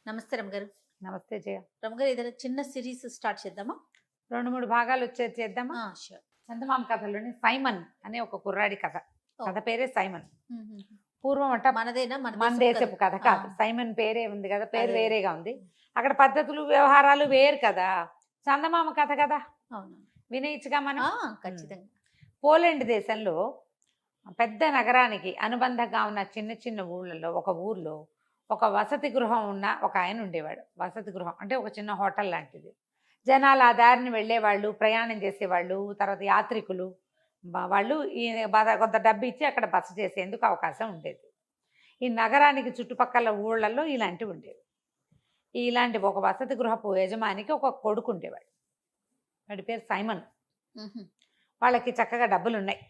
నమస్తే రమగారు. నమస్తే జయ. రమగారు ఏదైనా చిన్న సిరీస్ స్టార్ట్ చేద్దామా? 2, 3 భాగాలు వచ్చేది చేద్దామా? ష్యూర్. చందమామ కథలోని సైమన్ అనే ఒక కుర్రాడి కథ. కథ పేరే సైమన్. పూర్వం అంట మనదేనా? మన దేశపు కథ కాదు. సైమన్ పేరే ఉంది కదా, పేరు వేరేగా ఉంది. అక్కడ పద్ధతులు వ్యవహారాలు వేరు కదా. చందమామ కథ కదా, అవును, వినేయచ్చుగా మనం. ఖచ్చితంగా. పోలాండ్ దేశంలో పెద్ద నగరానికి అనుబంధంగా ఉన్న చిన్న చిన్న ఊళ్ళలో ఒక ఊర్లో ఒక వసతి గృహం ఉన్న ఒక ఆయన ఉండేవాడు. వసతి గృహం అంటే ఒక చిన్న హోటల్ లాంటిది. జనాలు ఆ దారిని వెళ్ళేవాళ్ళు, ప్రయాణం చేసేవాళ్ళు, తర్వాత యాత్రికులు వాళ్ళు ఈ కొంత డబ్బు ఇచ్చి అక్కడ బస చేసేందుకు అవకాశం ఉండేది. ఈ నగరానికి చుట్టుపక్కల ఊళ్ళల్లో ఇలాంటివి ఉండేవి. ఇలాంటి ఒక వసతి గృహపు యజమానికి ఒక కొడుకు ఉండేవాడు. వాడి పేరు సైమన్. వాళ్ళకి చక్కగా డబ్బులు ఉన్నాయి,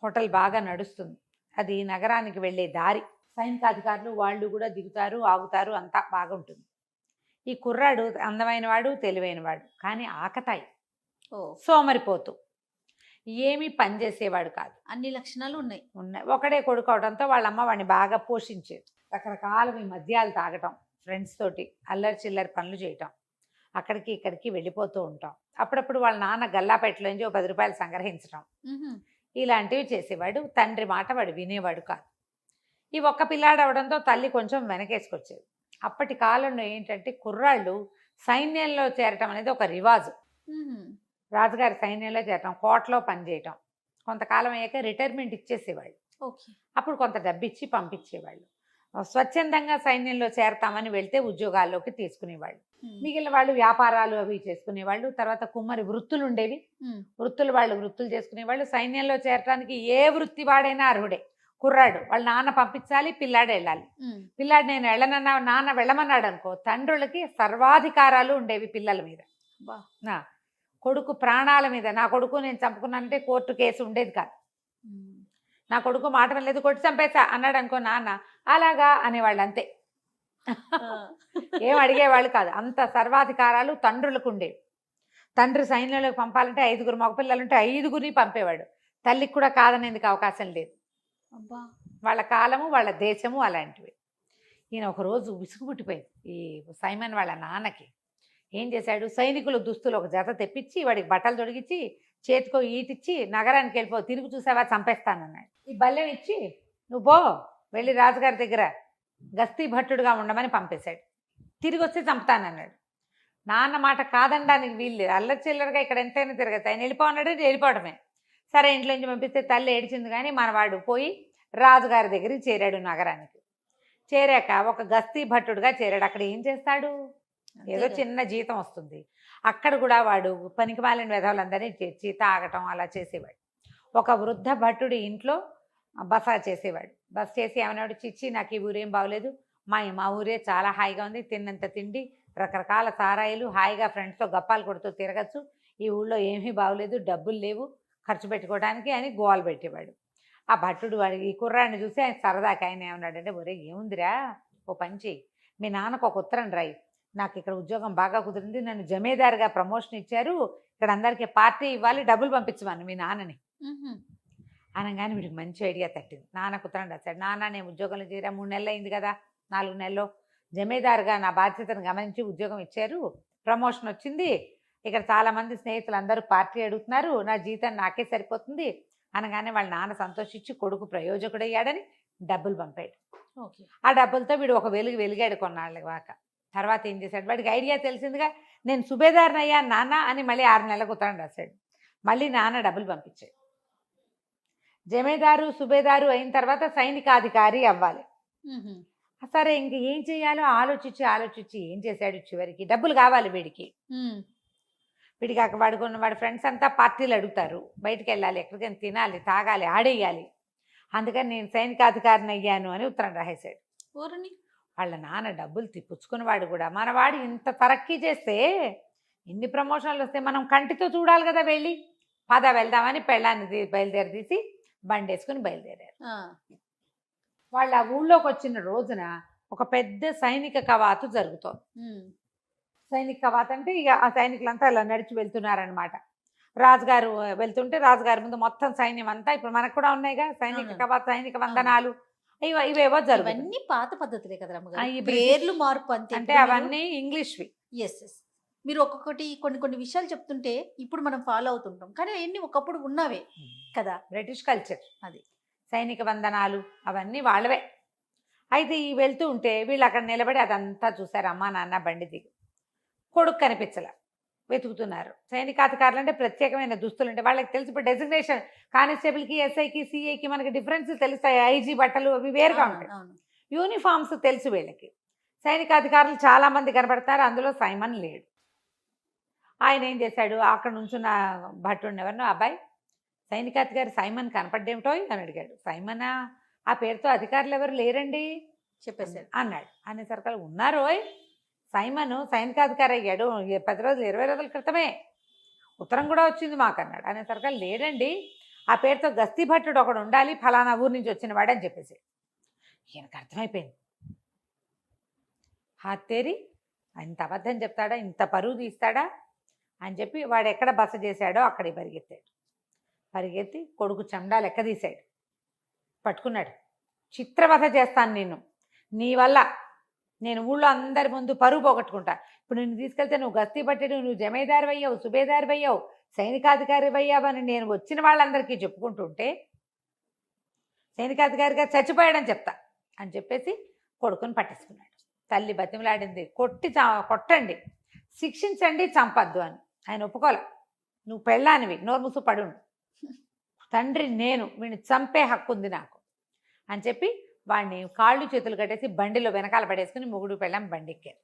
హోటల్ బాగా నడుస్తుంది. అది నగరానికి వెళ్ళే దారి. సైనికాధికారులు వాళ్ళు కూడా దిగుతారు, ఆగుతారు, అంతా బాగుంటుంది. ఈ కుర్రాడు అందమైన వాడు, తెలివైన వాడు, కానీ ఆకతాయి, సోమరిపోతూ, ఏమీ పని చేసేవాడు కాదు. అన్ని లక్షణాలు ఉన్నాయి. ఒకడే కొడుకు అవడంతో వాళ్ళమ్మ వాడిని బాగా పోషించేది. రకరకాల మద్యాలు తాగటం, ఫ్రెండ్స్ తోటి అల్లరి చిల్లరి పనులు చేయటం, అక్కడికి ఇక్కడికి వెళ్ళిపోతూ ఉంటాం. అప్పుడప్పుడు వాళ్ళ నాన్న గల్లాపేటలోంచి 10 రూపాయలు సంగ్రహించడం, ఇలాంటివి చేసేవాడు. తండ్రి మాట వాడు వినేవాడు కాదు. ఈ ఒక్క పిల్లాడు అవడంతో తల్లి కొంచెం వెనకేసుకొచ్చేది. అప్పటి కాలంలో ఏంటంటే కుర్రాళ్ళు సైన్యంలో చేరటం అనేది ఒక రివాజు. రాజుగారి సైన్యంలో చేరటం, కోటలో పనిచేయటం, కొంతకాలం అయ్యాక రిటైర్మెంట్ ఇచ్చేసేవాళ్ళు. అప్పుడు కొంత డబ్బు ఇచ్చి పంపించేవాళ్ళు. స్వచ్ఛందంగా సైన్యంలో చేరతామని వెళ్తే ఉద్యోగాల్లోకి తీసుకునేవాళ్ళు. మిగిలిన వాళ్ళు వ్యాపారాలు అవి చేసుకునేవాళ్ళు. తర్వాత కుమ్మరి వృత్తులు ఉండేవి, వృత్తులు చేసుకునేవాళ్ళు. సైన్యంలో చేరటానికి ఏ వృత్తి వాడైనా అర్హుడే. కుర్రాడు వాళ్ళ నాన్న పంపించాలి, పిల్లాడు వెళ్ళాలి. పిల్లాడు నేను వెళ్ళనన్నా, నాన్న వెళ్ళమన్నాడు అనుకో, తండ్రులకి సర్వాధికారాలు ఉండేవి పిల్లల మీద. కొడుకు ప్రాణాల మీద, నా కొడుకు నేను చంపుకున్నానంటే కోర్టు కేసు ఉండేది కాదు. నా కొడుకు మాట వెళ్ళలేదు, కొట్టి చంపేసా అన్నాడు అనుకో నాన్న, అలాగా అనేవాళ్ళు, అంతే. ఏం అడిగేవాళ్ళు కాదు. అంత సర్వాధికారాలు తండ్రులకు ఉండేవి. తండ్రి సైన్యంలోకి పంపాలంటే 5 మగపిల్లలు ఉంటే 5 పంపేవాడు. తల్లికి కూడా కాదనేందుకు అవకాశం లేదు. వాళ్ళ కాలము, వాళ్ళ దేశము అలాంటివి. ఈయన ఒకరోజు విసుగు పుట్టిపోయింది ఈ సైమన్ వాళ్ళ నాన్నకి. ఏం చేశాడు, సైనికుల దుస్తులు ఒక జత తెప్పించి వాడికి బట్టలు తొడిగించి చేతికో ఈటిచ్చి నగరానికి వెళ్ళిపో, తిరిగి చూసావా చంపేస్తానన్నాడు. ఈ బల్లెం ఇచ్చి నువ్వు పో, వెళ్ళి రాజుగారి దగ్గర గస్తీ భట్టుడుగా ఉండమని పంపేశాడు. తిరిగి వస్తే చంపుతానన్నాడు. నాన్న మాట కాదనడానికి వీళ్ళు అల్లరి చిల్లరగా ఇక్కడ ఎంతైనా తిరగచ్చు. ఆయన వెళ్ళిపోన్నాడు, వెళ్ళిపోవడమే. సరే ఇంట్లో నుంచి పంపిస్తే తల్లి ఏడిచింది, కానీ మనవాడు పోయి రాజుగారి దగ్గరికి చేరాడు. నగరానికి చేరాక ఒక గస్తీ భట్టుడుగా చేరాడు. అక్కడ ఏం చేస్తాడు, ఏదో చిన్న జీతం వస్తుంది. అక్కడ కూడా వాడు పనికిమాలిన వెధవలందరినీ చేర్చి తాగటం అలా చేసేవాడు. ఒక వృద్ధ భట్టుడి ఇంట్లో బస చేసేవాడు. బస చేసి ఏమన్నాడు, చిచ్చి నాకు ఈ ఊరేం బాగోలేదు, మా ఊరే చాలా హాయిగా ఉంది, తిన్నంత తిండి, రకరకాల సారాయిలు, హాయిగా ఫ్రెండ్స్తో గప్పాలు కొడుతూ తిరగచ్చు, ఈ ఊళ్ళో ఏమీ బాగోలేదు, డబ్బులు లేవు ఖర్చు పెట్టుకోవడానికి అని గోలు పెట్టేవాడు. ఆ భట్టుడు వాడికి ఈ కుర్రాడిని చూసి ఆయన సరదాకి ఆయన ఏమన్నాడంటే, ఒరే ఏముందిరా, ఓ పని చెయ్యి, మీ నాన్నకు ఒక ఉత్తరం రాయి, నాకు ఇక్కడ ఉద్యోగం బాగా కుదిరింది, నన్ను జమీదారుగా ప్రమోషన్ ఇచ్చారు, ఇక్కడ అందరికీ పార్టీ ఇవ్వాలి, డబ్బులు పంపించమను మీ నాన్నని అనగానే వీడికి మంచి ఐడియా తట్టింది. నాన్నకు ఉత్తరం రాశాడు. నాన్న నేను ఉద్యోగంలో చేరా 3 నెలలు అయింది కదా, 4 నెలల్లో జమీదారుగా నా బాధ్యతను గమనించి ఉద్యోగం ఇచ్చారు, ప్రమోషన్ వచ్చింది, ఇక్కడ చాలామంది స్నేహితులు అందరూ పార్టీ అడుగుతున్నారు, నా జీతం నాకే సరిపోతుంది అనగానే వాళ్ళ నాన్న సంతోషించి కొడుకు ప్రయోజకుడయ్యాడని డబ్బులు పంపాడు. ఆ డబ్బులతో వీడు ఒక వెలిగాడు కొన్నాళ్ళ వాక. తర్వాత ఏం చేశాడు, వాడికి ఐడియా తెలిసిందిగా, నేను సుబేదారుని అయ్యా నాన్న అని మళ్ళీ 6 నెలలకు ఉత్తరం రాశాడు. మళ్ళీ నాన్న డబ్బులు పంపించాడు. జమీదారు సుబేదారు అయిన తర్వాత సైనికాధికారి అవ్వాలి. సరే ఇంక ఏం చేయాలో ఆలోచించి ఏం చేశాడు, చివరికి డబ్బులు కావాలి వీడికి. వీడికి వాడి ఫ్రెండ్స్ అంతా పార్టీలు అడుగుతారు, బయటికి వెళ్ళాలి, ఎక్కడికైనా తినాలి, తాగాలి, ఆడేయాలి, అందుకని నేను సైనికాధికారిని అయ్యాను అని ఉత్తరం రాసేశాడు. వాళ్ళ నాన్న డబ్బులు పుచ్చుకున్నవాడు కూడా, మనవాడు ఇంత తరక్కీ చేస్తే, ఇన్ని ప్రమోషన్లు వస్తే మనం కంటితో చూడాలి కదా, వెళ్ళి పద వెళ్దామని పెళ్ళాన్ని బయలుదేరి బండి వేసుకుని బయలుదేరారు. వాళ్ళ ఊళ్ళోకి వచ్చిన రోజున ఒక పెద్ద సైనిక కవాతు జరుగుతోంది. సైనిక కవాతు అంటే ఇక ఆ సైనికులంతా ఇలా నడిచి వెళ్తున్నారనమాట. రాజుగారు వెళ్తుంటే రాజుగారి ముందు మొత్తం సైన్యం అంతా, ఇప్పుడు మనకు కూడా ఉన్నాయిగా సైనిక కవాతు, సైనిక వందనాలు, ఇవేవో జరుగుతాయి. ఇవన్నీ పాత పద్ధతులే కదా ఈ రమ్మగారు. బ్రిటిష్ పేర్లు మార్పు అంతే. అంటే అవన్నీ ఇంగ్లీష్వి. ఎస్ మీరు ఒక్కొక్కటి కొన్ని కొన్ని విషయాలు చెప్తుంటే ఇప్పుడు మనం ఫాలో అవుతుంటాం, కానీ అవన్నీ ఒకప్పుడు ఉన్నవే కదా. బ్రిటిష్ కల్చర్ అది. సైనిక వందనాలు అవన్నీ వాళ్ళవే. అయితే ఈ వెళ్తూ ఉంటే వీళ్ళు అక్కడ నిలబడి అదంతా చూసారు. అమ్మా నాన్న బండి దిగి కొడుకు కనిపించల వెతుకుతున్నారు. సైనికాధికారులు అంటే ప్రత్యేకమైన దుస్తులు అంటే వాళ్ళకి తెలిసి ఇప్పుడు డెసిగ్నేషన్ కానిస్టేబుల్కి ఎస్ఐకి సిఐకి మనకి డిఫరెన్స్ తెలుస్తాయి. ఐజీ బట్టలు అవి వేరుగా అవును, ఉంటాయి. అవును. యూనిఫామ్స్ తెలుసు వీళ్ళకి. సైనికాధికారులు చాలా మంది కనబడతారు, అందులో సైమన్ లేడు. ఆయన ఏం చేశాడు, అక్కడ నుంచున్న భట్టుడిని ఎవరినో, అబ్బాయి సైనికాధికారి సైమన్ కనపడ్డేమిటో అని అడిగాడు. సైమనా, ఆ పేరుతో అధికారులు ఎవరు లేరండి చెప్పేశారు. అన్నాడు. అనేసరికి ఉన్నారోయ్, సైమన్ సైనికాధికారి అయ్యాడు 10 రోజులు 20 రోజుల క్రితమే, ఉత్తరం కూడా వచ్చింది మాకు అన్నాడు. అనేసరికి లేడండి, ఆ పేరుతో గస్తీ భట్టుడు ఒకడు ఉండాలి, ఫలానా ఊరు నుంచి వచ్చిన వాడు అని చెప్పేసి. ఈయనకు అర్థమైపోయింది, హాతేరి ఇంత అబద్ధం చెప్తాడా, ఇంత పరువు తీస్తాడా అని చెప్పి వాడు ఎక్కడ బస చేశాడో అక్కడికి పరిగెత్తాడు. పరిగెత్తి కొడుకు చెండా లెక్క తీశాడు, పట్టుకున్నాడు. చిత్రవధ చేస్తాను నిన్ను, నీ వల్ల నేను ఊళ్ళో అందరి ముందు పరువు పోగొట్టుకుంటా. ఇప్పుడు నిన్ను తీసుకెళ్తే నువ్వు గస్తీ పట్టాడు, నువ్వు జమీదారు అయ్యావు, సుబేదారు అయ్యావు, సైనికాధికారి అయ్యావు అని నేను వచ్చిన వాళ్ళందరికీ చెప్పుకుంటుంటే సైనికాధికారిగా చచ్చిపోయాడని చెప్తా అని చెప్పేసి కొడుకుని పట్టేసుకున్నాడు. తల్లి బతిమలాడింది, కొట్టండి, శిక్షించండి, చంపద్దు అని. ఆయన ఒప్పుకోలే. నువ్వు పెళ్ళానివి, నోరు మూసు పడుండు, తండ్రి నేను, వీడిని చంపే హక్కు ఉంది నాకు అని చెప్పి వాడిని కాళ్ళు చేతులు కట్టేసి బండిలో వెనకాల పడేసుకుని మొగుడు పెళ్ళాం బండి ఎక్కారు.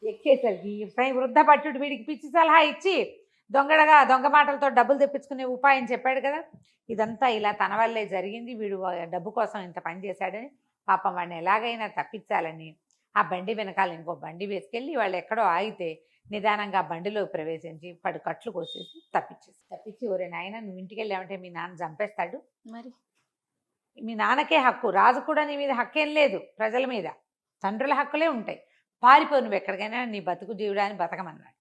ఎక్కేసరికి వృద్ధ భట్టుడు వీడికి పిచ్చి సలహా ఇచ్చి దొంగ మాటలతో డబ్బులు తెప్పించుకునే ఉపాయం చెప్పాడు కదా. ఇదంతా ఇలా తన వల్లే జరిగింది, వీడు డబ్బు కోసం ఇంత పని చేశాడని పాపం వాడిని ఎలాగైనా తప్పించాలని ఆ బండి వెనకాల ఇంకో బండి వేసుకెళ్ళి వాళ్ళు ఎక్కడో ఆగితే నిదానంగా బండిలో ప్రవేశించి పడు కట్లు కోసేసి తప్పించి ఒరే నాయన నువ్వు ఇంటికి వెళ్ళామంటే మీ నాన్న చంపేస్తాడు, మరి మీ నాన్నకే హక్కు, రాజు కూడా నీ మీద హక్కేం లేదు, ప్రజల మీద తండ్రుల హక్కులే ఉంటాయి, పారిపో నువ్వు ఎక్కడికైనా, నీ బతుకు జీవుడాన్ని బతకమన్నాడు.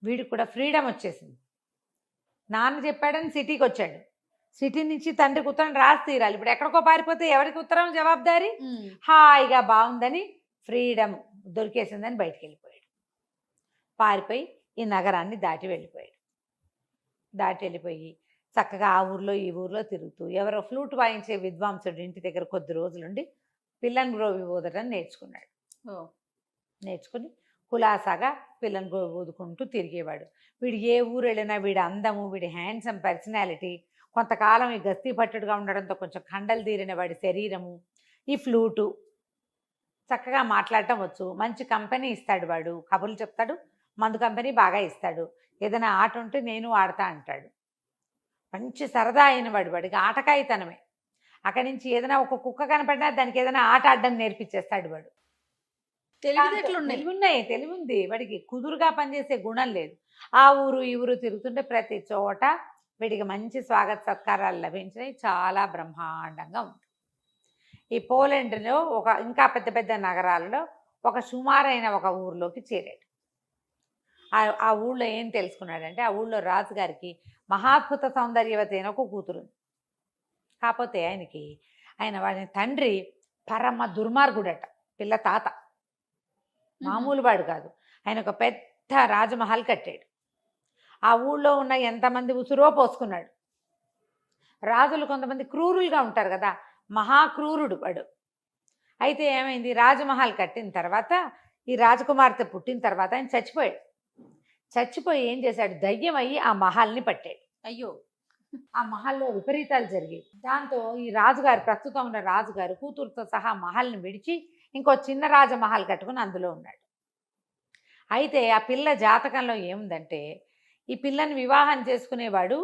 వీడికి కూడా ఫ్రీడమ్ వచ్చేసింది. నాన్న చెప్పాడని సిటీకి వచ్చాడు, సిటీ నుంచి తండ్రికి ఉత్తరం రాసి తీరాలి. ఇప్పుడు ఎక్కడికో పారిపోతే ఎవరికి ఉత్తరం జవాబుదారీ? హాయిగా బాగుందని ఫ్రీడమ్ దొరికేసిందని బయటికి వెళ్ళిపోయాడు. పారిపోయి ఈ నగరాన్ని దాటి వెళ్ళిపోయి చక్కగా ఆ ఊర్లో ఈ ఊర్లో తిరుగుతూ ఎవరో ఫ్లూట్ వాయించే విద్వాంసుడు ఇంటి దగ్గర కొద్ది రోజులుండి పిల్లని గ్రోవి ఊదటం నేర్చుకున్నాడు. నేర్చుకుని కులాసాగా పిల్లని గ్రోవి ఊదుకుంటూ తిరిగేవాడు. వీడు ఏ ఊరు వెళ్ళినా వీడి అందము, వీడి హ్యాండ్సమ్ పర్సనాలిటీ, కొంతకాలం ఈ గస్తీ పట్టుడుగా ఉండడంతో కొంచెం కండలు తీరిన వాడి శరీరము, ఈ ఫ్లూటు, చక్కగా మాట్లాడటం వచ్చు, మంచి కంపెనీ ఇస్తాడు, వాడు కబుర్లు చెప్తాడు, మందు కంపెనీ బాగా ఇస్తాడు, ఏదైనా ఆట ఉంటే నేను ఆడతా అంటాడు, మంచి సరదా అయిన వాడికి ఆటకాయితనమే. అక్కడి నుంచి ఏదైనా ఒక కుక్క కనపడినా దానికి ఏదైనా ఆట ఆడడం నేర్పించేస్తాడు వాడు. తెలివి ఉంది వాడికి, కుదురుగా పనిచేసే గుణం లేదు. ఆ ఊరు ఈ ఊరు తిరుగుతుంటే ప్రతి చోట వీడికి మంచి స్వాగత సత్కారాలు లభించినాయి, చాలా బ్రహ్మాండంగా ఉంది. ఈ పోలాండ్లో ఇంకా పెద్ద పెద్ద నగరాలలో ఒక సుమారైన ఒక ఊర్లోకి చేరాడు. ఆ ఊళ్ళో ఏం తెలుసుకున్నాడంటే ఆ ఊళ్ళో రాజుగారికి మహాద్భుత సౌందర్యవతి అయిన ఒక కూతురు. కాకపోతే ఆయన వాడి తండ్రి పరమ దుర్మార్గుడట, పిల్ల తాత మామూలు వాడు కాదు. ఆయన ఒక పెద్ద రాజమహల్ కట్టాడు. ఆ ఊళ్ళో ఉన్న ఎంతమంది ఉసురో పోసుకున్నాడు. రాజులు కొంతమంది క్రూరులుగా ఉంటారు కదా, మహాక్రూరుడు వాడు. అయితే ఏమైంది, రాజమహల్ కట్టిన తర్వాత ఈ రాజకుమార్తె పుట్టిన తర్వాత ఆయన చచ్చిపోయి ఏం చేశాడు, దయ్యం అయ్యి ఆ మహల్ని పట్టాడు. అయ్యో, ఆ మహల్లో విపరీతాలు జరిగాయి. దాంతో ఈ రాజుగారు, ప్రస్తుతం ఉన్న రాజుగారు కూతురుతో సహా మహల్ని విడిచి ఇంకో చిన్న రాజమహల్ కట్టుకుని అందులో ఉన్నాడు. అయితే ఆ పిల్ల జాతకంలో ఏముందంటే ఈ పిల్లని వివాహం చేసుకునేవాడు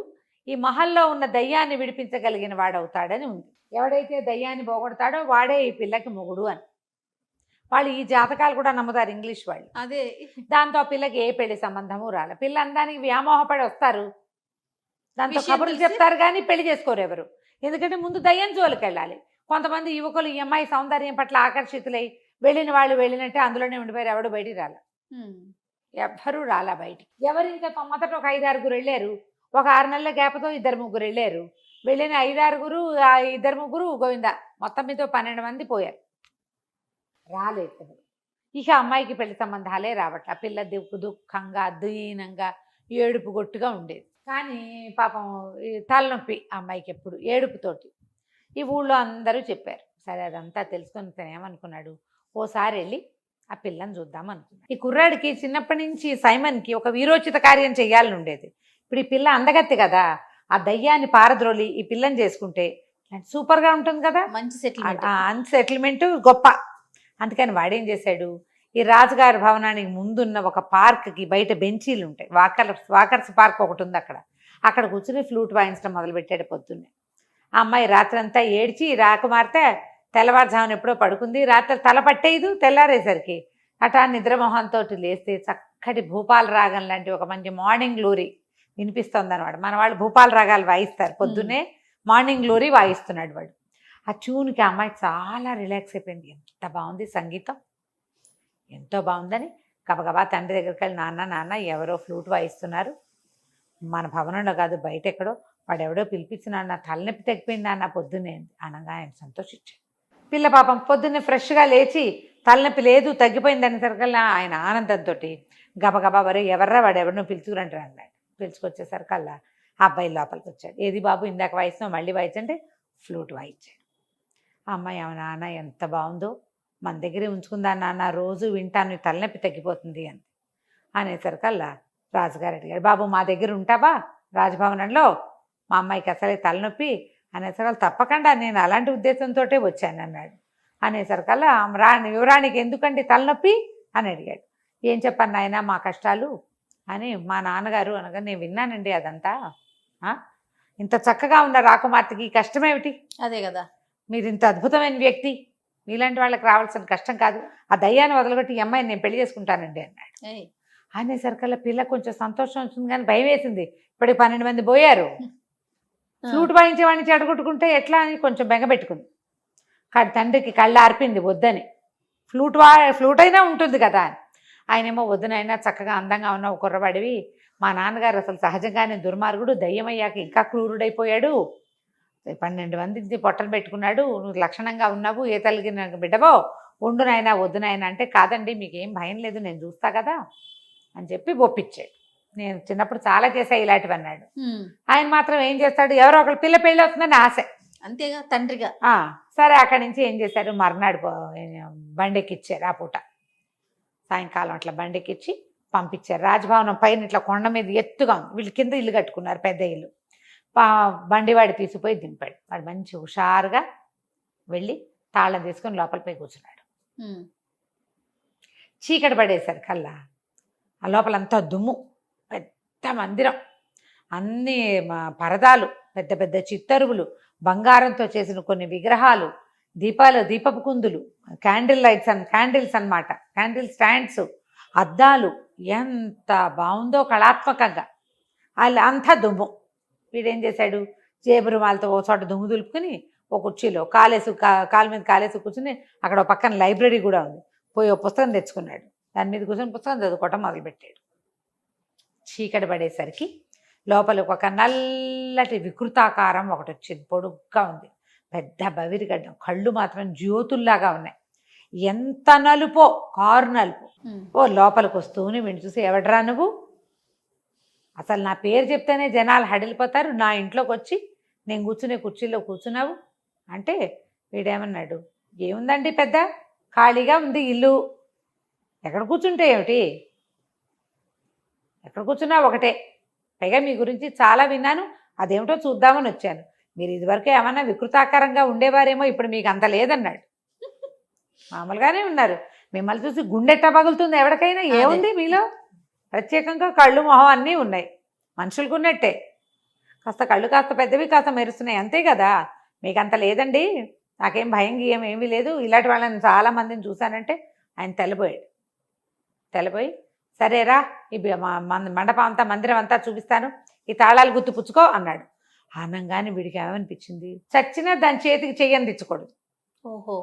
ఈ మహల్లో ఉన్న దయ్యాన్ని విడిపించగలిగిన వాడవుతాడని ఉంది. ఎవడైతే దయ్యాన్ని పోగొడతాడో వాడే ఈ పిల్లకి మొగుడు అని. వాళ్ళు ఈ జాతకాలు కూడా నమ్ముతారు ఇంగ్లీష్ వాళ్ళు. అదే దాంతో ఆ పిల్లకి ఏ పెళ్లి సంబంధము రాలే. పిల్ల అందానికి వ్యామోహపడి వస్తారు, దాంతో కబుర్లు చెప్తారు కానీ పెళ్లి చేసుకోరు ఎవరు. ఎందుకంటే ముందు దయ్యం జోలికి వెళ్ళాలి. కొంతమంది యువకులు ఈ అమ్మాయి సౌందర్యం పట్ల ఆకర్షితులై వెళ్ళిన వాళ్ళు వెళ్ళినట్టే అందులోనే ఉండిపోయారు, ఎవడు బయటికి రాల. ఎవ్వరూ రాలా బయటికి. ఎవరు ఇంకా మొదట ఒక 5-6 వెళ్ళారు, ఒక 6 నెలల గ్యాప్తో 2-3 వెళ్ళారు, వెళ్ళిన 5-6 ఆ 2-3 గోవింద మొత్తం మీద 12 మంది పోయారు. రాలేదు ఎవరు. ఇక అమ్మాయికి పెళ్లి సంబంధాలే రావట్ల. పిల్ల దుఃఖంగా దీనంగా ఏడుపు గొట్టుగా ఉండేది. కానీ పాపం ఈ తలనొప్పి అమ్మాయికి ఎప్పుడు ఏడుపుతోటి. ఈ ఊళ్ళో అందరూ చెప్పారు. సరే అదంతా తెలుసుకొని తను ఏమనుకున్నాడు, ఓసారి వెళ్ళి ఆ పిల్లని చూద్దాం అనుకున్నాడు. ఈ కుర్రాడికి చిన్నప్పటి నుంచి సైమన్కి ఒక వీరోచిత కార్యం చేయాలని ఉండేది. ఇప్పుడు ఈ పిల్ల అందగత్తి కదా, ఆ దయ్యాన్ని పారద్రోలి ఈ పిల్లని చేసుకుంటే సూపర్గా ఉంటుంది కదా, మంచి సెటిల్మెంట్. సెటిల్మెంట్ గొప్ప. అందుకని వాడేం చేశాడు, ఈ రాజుగారి భవనానికి ముందున్న ఒక పార్క్కి బయట బెంచీలు ఉంటాయి, వాకర్స్ పార్క్ ఒకటి ఉంది, అక్కడ కూర్చుని ఫ్లూట్ వాయించడం మొదలుపెట్టాడు పొద్దున్నే. ఆ అమ్మాయి రాత్రంతా ఏడ్చి రాకుమార్తె తెల్లవారుజామున ఎప్పుడో పడుకుంది. రాత్రి తల పట్టేయదు. తెల్లారేసరికి అటా నిద్రమోహంతో లేస్తే చక్కటి భూపాల రాగం లాంటి ఒక మంచి మార్నింగ్ గ్లోరీ వినిపిస్తుంది అనమాట. మన వాళ్ళు భూపాల రాగాలు వాయిస్తారు పొద్దున్నే, మార్నింగ్ గ్లోరీ వాయిస్తున్నాడు వాడు. ఆ ట్యూన్కి అమ్మాయి చాలా రిలాక్స్ అయిపోయింది. ఎంత బాగుంది సంగీతం, ఎంతో బాగుందని గబగబా తండ్రి దగ్గరికి వెళ్ళి, నాన్న ఎవరో ఫ్లూట్ వాయిస్తున్నారు, మన భవనంలో కాదు బయట ఎక్కడో, వాడెవడో పిలిపించినాడు, నా తలనొప్పి తగ్గిపోయింది నాన్న పొద్దున్నే అనగా ఆయన సంతోషించాడు. పిల్ల పాపం పొద్దున్నే ఫ్రెష్గా లేచి తలనొప్పి లేదు తగ్గిపోయింది అనేసరికల్లా ఆయన ఆనందంతో గబగబా వరే ఎవర్రా వాడెవరినో పిలుచుకురంటారు అన్నాడు. పిలుచుకొచ్చేసరికల్లా ఆ అబ్బాయి లోపలికి వచ్చాడు. ఏది బాబు ఇందాక వాయిస్తున్నావు మళ్ళీ వాయించంటే ఫ్లూట్ వాయించాడు. ఆ అమ్మాయి నాన్న ఎంత బాగుందో, మన దగ్గరే ఉంచుకుందా నాన్న, రోజు వింటాను, తలనొప్పి తగ్గిపోతుంది అని అనేసరికల్లా రాజుగారు అడిగాడు, బాబు మా దగ్గర ఉంటావా రాజభవనంలో, మా అమ్మాయికి అసలే తలనొప్పి అనేసరికల్లా తప్పకుండా నేను అలాంటి ఉద్దేశంతో వచ్చాను అన్నాడు. అనేసరికల్లా యువరాణికి ఎందుకండి తలనొప్పి అని అడిగాడు. ఏం చెప్పాను నాయన మా కష్టాలు అని మా నాన్నగారు అనగా, నేను విన్నానండి అదంతా, ఇంత చక్కగా ఉన్న రాకుమార్తెకి ఈ కష్టమేమిటి, అదే కదా, మీరు ఇంత అద్భుతమైన వ్యక్తి, మీలాంటి వాళ్ళకి రావాల్సిన కష్టం కాదు, ఆ దయ్యాన్ని వదలగొట్టి ఈ అమ్మాయిని నేను పెళ్లి చేసుకుంటానండి అన్నాడు. అనేసరికల్లా పిల్ల కొంచెం సంతోషం వచ్చింది కానీ భయం వేసింది. ఇప్పటికి 12 మంది పోయారు, ఫ్లూట్ వాయించేవాడిని చెడగొట్టుకుంటే ఎట్లా అని కొంచెం బెంగపెట్టుకుంది. కానీ తండ్రికి కళ్ళు ఆర్పింది వద్దని, ఫ్లూట్ అయినా ఉంటుంది కదా అని. ఆయనేమో వద్దునైనా చక్కగా అందంగా ఉన్న ఒక కుర్రవాడివి, మా నాన్నగారు అసలు సహజంగానే దుర్మార్గుడు, దయ్యమయ్యాక ఇంకా క్రూరుడైపోయాడు, 12 మంది పొట్టలు పెట్టుకున్నాడు, నువ్వు లక్షణంగా ఉన్నావు, ఏ తల్లికి నాకు బిడ్డవో, వండునైనా వద్దునైనా అంటే, కాదండి మీకేం భయం లేదు నేను చూస్తా కదా అని చెప్పి ఒప్పించాడు. నేను చిన్నప్పుడు చాలా చేశా ఇలాంటివి అన్నాడు. ఆయన మాత్రం ఏం చేస్తాడు, ఎవరో ఒకళ్ళు పిల్ల పెళ్ళి అవుతుందని ఆశ, అంతేగా తండ్రిగా. సరే అక్కడి నుంచి ఏం చేశారు, మర్నాడు బండెక్కిచ్చారు. ఆ పూట సాయంకాలం అట్లా బండెక్కిచ్చి పంపించారు. రాజభవనం పైన ఇట్లా కొండ మీద ఎత్తుగా ఉంది, వీళ్ళు కింద ఇల్లు కట్టుకున్నారు, పెద్ద ఇల్లు. బండివాడి తీసిపోయి దింపాడు. వాడు మంచి హుషారుగా వెళ్ళి తాళం తీసుకొని లోపలిపై కూర్చున్నాడు. చీకటి పడేసరి కల్లా ఆ లోపలంతా దుమ్ము, పెద్ద మందిరం, అన్ని పరదాలు, పెద్ద పెద్ద చిత్తరువులు, బంగారంతో చేసిన కొన్ని విగ్రహాలు, దీపపు కుందులు, క్యాండిల్స్ అన్నమాట, క్యాండిల్ స్టాండ్స్, అద్దాలు, ఎంత బాగుందో కళాత్మకంగా. అంతా దుమ్ము. వీడేం చేశాడు, జేబురుమాలతో ఓ చోట దుమ్ము దులుపుకొని ఒక కుర్చీలో కాలు మీద కాలేసి కూర్చుని, అక్కడ ఒక పక్కన లైబ్రరీ కూడా ఉంది, పోయి ఓ పుస్తకం తెచ్చుకున్నాడు. దాని మీద కూర్చొని పుస్తకం చదువుకోవటం మొదలుపెట్టాడు. చీకటి పడేసరికి లోపలికి ఒక నల్లటి వికృతాకారం ఒకటి వచ్చింది, పొడుగ్గా ఉంది, పెద్ద బవిరిగడ్డం, కళ్ళు మాత్రం జ్యోతుల్లాగా ఉన్నాయి, ఎంత నలుపో, కారు నలుపు. ఓ లోపలికి వస్తూనే వీడిని చూసి, ఎవడరా నువ్వు, అసలు నా పేరు చెప్తేనే జనాలు హడిలిపోతారు, నా ఇంట్లోకి వచ్చి నేను కూర్చునే కుర్చీలో కూర్చున్నావు అంటే, వీడేమన్నాడు, ఏముందండి పెద్ద ఖాళీగా ఉంది ఇల్లు, ఎక్కడ కూర్చుంటే ఏమిటి, ఎక్కడ కూర్చున్నా ఒకటే, పైగా మీ గురించి చాలా విన్నాను, అదేమిటో చూద్దామని వచ్చాను, మీరు ఇదివరకు ఏమన్నా వికృతాకారంగా ఉండేవారేమో, ఇప్పుడు మీకు అంత లేదన్నాడు. మామూలుగానే ఉన్నారు, మిమ్మల్ని చూసి గుండెట్టా పగులుతుంది ఎవరికైనా, ఏముంది మీలో ప్రత్యేకంగా, కళ్ళు మొహం అన్నీ ఉన్నాయి, మనుషులకు ఉన్నట్టే, కాస్త కళ్ళు కాస్త పెద్దవి కాస్త మెరుస్తున్నాయి అంతే కదా, మీకు అంత లేదండి, నాకేం భయం గీయం ఏమీ లేదు, ఇలాంటి వాళ్ళని చాలామందిని చూశానంటే ఆయన తెల్లబోయి సరేరా ఈ మండపం అంతా మందిరం అంతా చూపిస్తాను, ఈ తాళాలు గుర్తు పుచ్చుకో అన్నాడు. ఆనంగానే వీడికి ఏమనిపించింది, చచ్చినా దాని చేతికి చెయ్యని తెచ్చకూడదు. ఓహో,